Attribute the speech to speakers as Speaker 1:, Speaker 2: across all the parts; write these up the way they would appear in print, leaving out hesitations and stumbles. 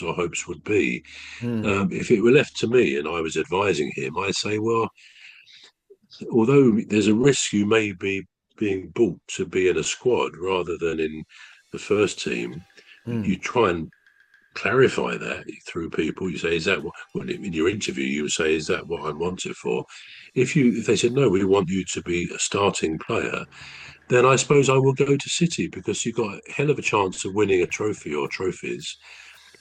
Speaker 1: plans or hopes would be.
Speaker 2: Mm,
Speaker 1: If it were left to me and I was advising him, I'd say, well, although there's a risk you may be being bought to be in a squad rather than in the first team,
Speaker 2: mm,
Speaker 1: you try and clarify that through people. You say, is that what, well, in your interview, you would say, is that what I'm wanted for? If they said, no, we want you to be a starting player, then I suppose I will go to City because you've got a hell of a chance of winning a trophy or trophies.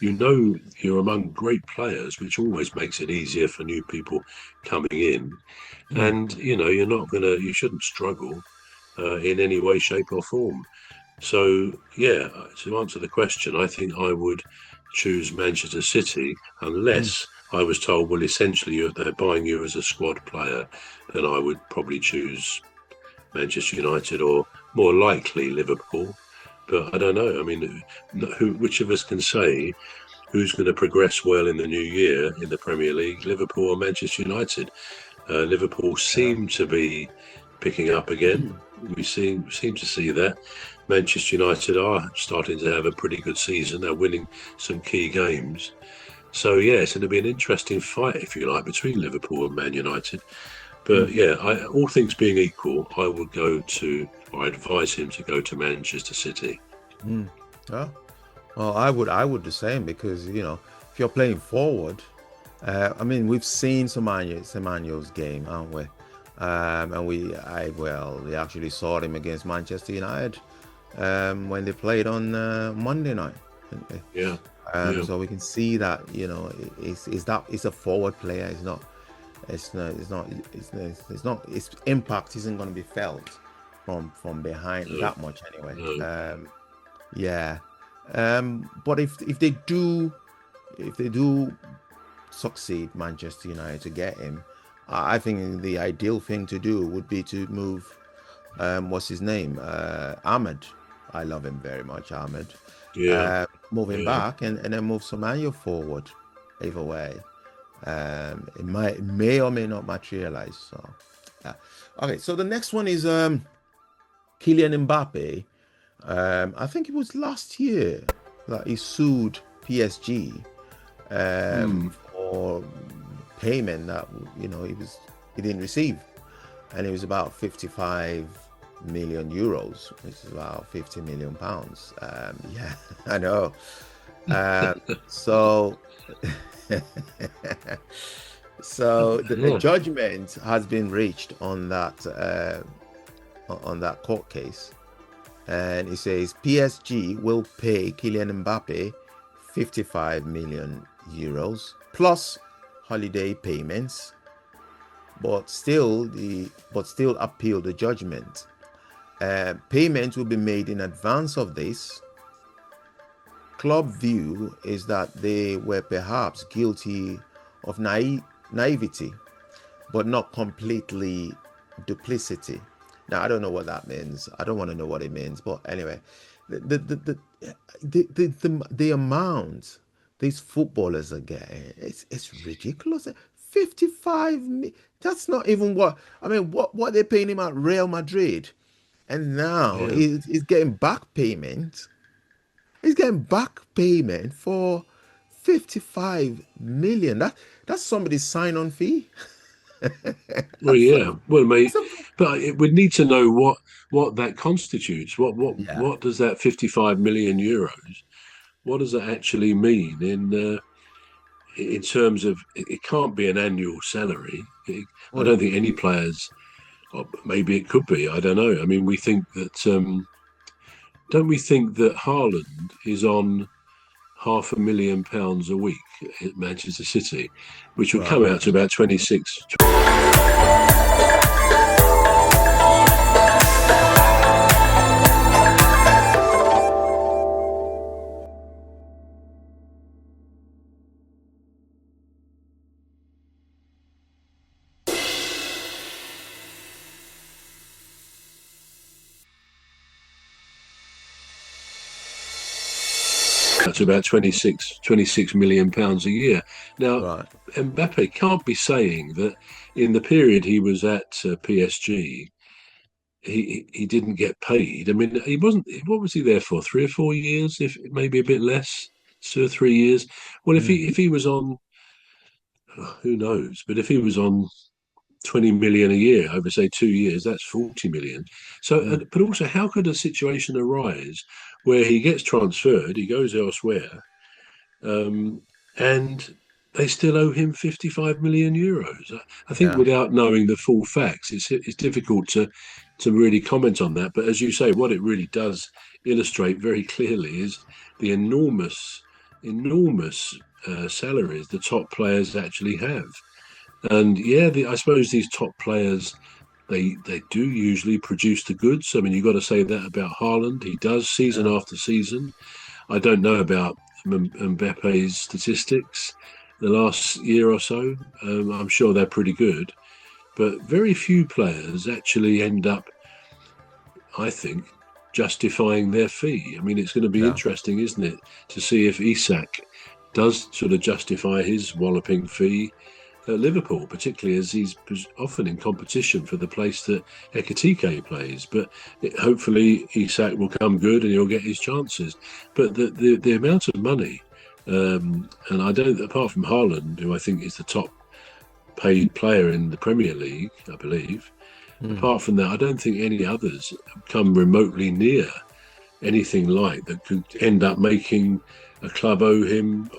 Speaker 1: You know you're among great players, which always makes it easier for new people coming in.
Speaker 2: mm.
Speaker 1: And, you shouldn't struggle in any way, shape, or form. So, yeah, to answer the question, I think I would choose Manchester City
Speaker 2: Mm.
Speaker 1: unless I was told, well, essentially they're buying you as a squad player, then I would probably choose Manchester United or more likely Liverpool. But I don't know. I mean, which of us can say who's going to progress well in the new year in the Premier League, Liverpool or Manchester United? Liverpool
Speaker 2: Yeah.
Speaker 1: seem to be picking up again. We seem to see that. Manchester United are starting to have a pretty good season. They're winning some key games. So yeah, it's going to be an interesting fight, if you like, between Liverpool and Man United. But
Speaker 2: Mm,
Speaker 1: yeah, all things being equal, I would I advise him to go to Manchester City.
Speaker 2: mm. Yeah. Well, I would the same because if you're playing forward, I mean we've seen Semanyo's game, aren't we? And we actually saw him against Manchester United when they played on Monday night. Didn't they?
Speaker 1: Yeah, yeah,
Speaker 2: So we can see that it's a forward player. It's not its impact isn't going to be felt from behind
Speaker 1: no,
Speaker 2: that much anyway.
Speaker 1: no.
Speaker 2: Yeah. But if they do succeed, Manchester United, to get him, I think the ideal thing to do would be to move. What's his name? Ahmed. I love him very much, Ahmed.
Speaker 1: Yeah,
Speaker 2: Move him
Speaker 1: yeah.
Speaker 2: back and then move Semanyo forward. Either way, it may or may not materialize. So, yeah. Okay. So the next one is Kylian Mbappe. I think it was last year that he sued PSG
Speaker 1: Hmm.
Speaker 2: for payment that he didn't receive, and it was about 55 million euros, which is about 50 million pounds. Yeah, I know. So, so the
Speaker 1: Yeah.
Speaker 2: judgment has been reached on that court case, and it says PSG will pay Kylian Mbappe 55 million euros plus holiday payments, but still appeal the judgment. Payment will be made in advance of this. Club view is that they were perhaps guilty of naivety, but not completely duplicity. Now I don't know what that means. I don't want to know what it means, but anyway, the amount these footballers are getting, it's ridiculous. 55. That's not even what I mean. What they're paying him at Real Madrid, and now
Speaker 1: Yeah.
Speaker 2: he's getting back payment. He's getting back payment for 55 million. That's somebody's sign-on fee.
Speaker 1: Well,
Speaker 2: That's
Speaker 1: yeah. Well, mate,
Speaker 2: that's a,
Speaker 1: but we'd need to know what that constitutes.
Speaker 2: yeah.
Speaker 1: What does that 55 million euros? What does that actually mean in terms of it can't be an annual salary. I
Speaker 2: Well,
Speaker 1: don't think any players. Or maybe it could be. I don't know. I mean, we think that don't we think that Haaland is on £500,000 a week at Manchester City, which would come
Speaker 2: right.
Speaker 1: out to about 26. That's about 26 million pounds a year. Now,
Speaker 2: Right.
Speaker 1: Mbappe can't be saying that in the period he was at PSG, he didn't get paid. I mean, he wasn't. What was he there for? 3 or 4 years, if maybe a bit less. 2 or 3 years. Well, if
Speaker 2: Mm,
Speaker 1: he was on, who knows? But if he was on 20 million a year over, say, 2 years, that's 40 million. So,
Speaker 2: mm,
Speaker 1: but also, how could a situation arise where he gets transferred, he goes elsewhere, um, and they still owe him 55 million euros? I think
Speaker 2: yeah,
Speaker 1: without knowing the full facts, it's difficult to really comment on that. But as you say, what it really does illustrate very clearly is the enormous salaries the top players actually have. And yeah, I suppose these top players, they do usually produce the goods. I mean, you've got to say that about Haaland. He does season
Speaker 2: yeah,
Speaker 1: after season. I don't know about Mbappe's statistics the last year or so. I'm sure they're pretty good, but very few players actually end up, I think, justifying their fee. I mean, it's going to be
Speaker 2: yeah.
Speaker 1: interesting, isn't it, to see if Isak does sort of justify his walloping fee at Liverpool, particularly as he's often in competition for the place that Ekitike plays. But hopefully Isak will come good and he'll get his chances. But the amount of money, and I don't, apart from Haaland, who I think is the top paid player in the Premier League, I believe.
Speaker 2: Mm,
Speaker 1: Apart from that, I don't think any others come remotely near anything like that could end up making a club owe him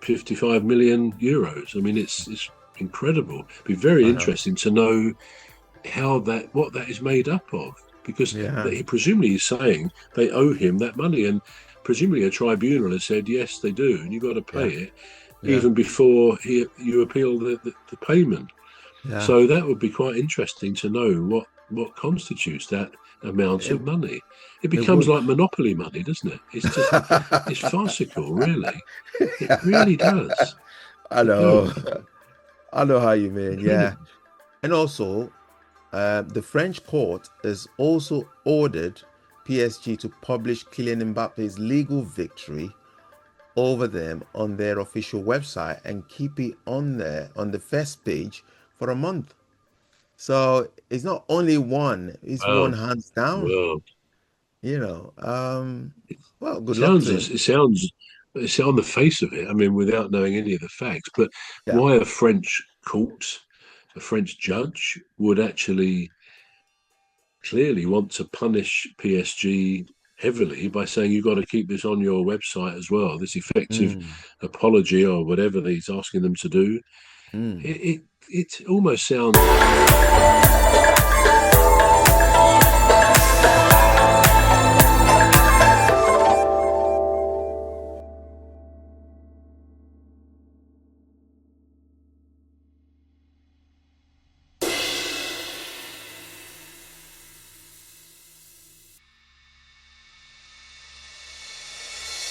Speaker 1: 55 million euros. I mean, it's incredible. It'd be very
Speaker 2: I know.
Speaker 1: interesting to know what that is made up of, because
Speaker 2: Yeah,
Speaker 1: he presumably is saying they owe him that money, and presumably a tribunal has said yes, they do, and you've got to pay
Speaker 2: yeah,
Speaker 1: it
Speaker 2: yeah,
Speaker 1: even before you appeal the payment.
Speaker 2: yeah.
Speaker 1: So that would be quite interesting to know what constitutes that amount
Speaker 2: It,
Speaker 1: of money. It
Speaker 2: it
Speaker 1: becomes
Speaker 2: would.
Speaker 1: like monopoly money, doesn't it? It's farcical, really. It really does.
Speaker 2: I
Speaker 1: It
Speaker 2: know.
Speaker 1: does.
Speaker 2: I know how you mean. Yeah.
Speaker 1: Incredible.
Speaker 2: And also, the French court has also ordered PSG to publish Kylian Mbappe's legal victory over them on their official website and keep it on there on the first page for a month. So it's not only one, it's one
Speaker 1: Wow.
Speaker 2: hands down,
Speaker 1: Well,
Speaker 2: you know. Well,
Speaker 1: it
Speaker 2: good luck
Speaker 1: sounds
Speaker 2: to him.
Speaker 1: it sounds it's on the face of it. I mean, without knowing any of the facts, but
Speaker 2: Yeah.
Speaker 1: why a French court, a French judge would actually clearly want to punish PSG heavily by saying you've got to keep this on your website as well. This effective
Speaker 2: Mm,
Speaker 1: apology or whatever he's asking them to do.
Speaker 2: mm.
Speaker 1: It almost sounds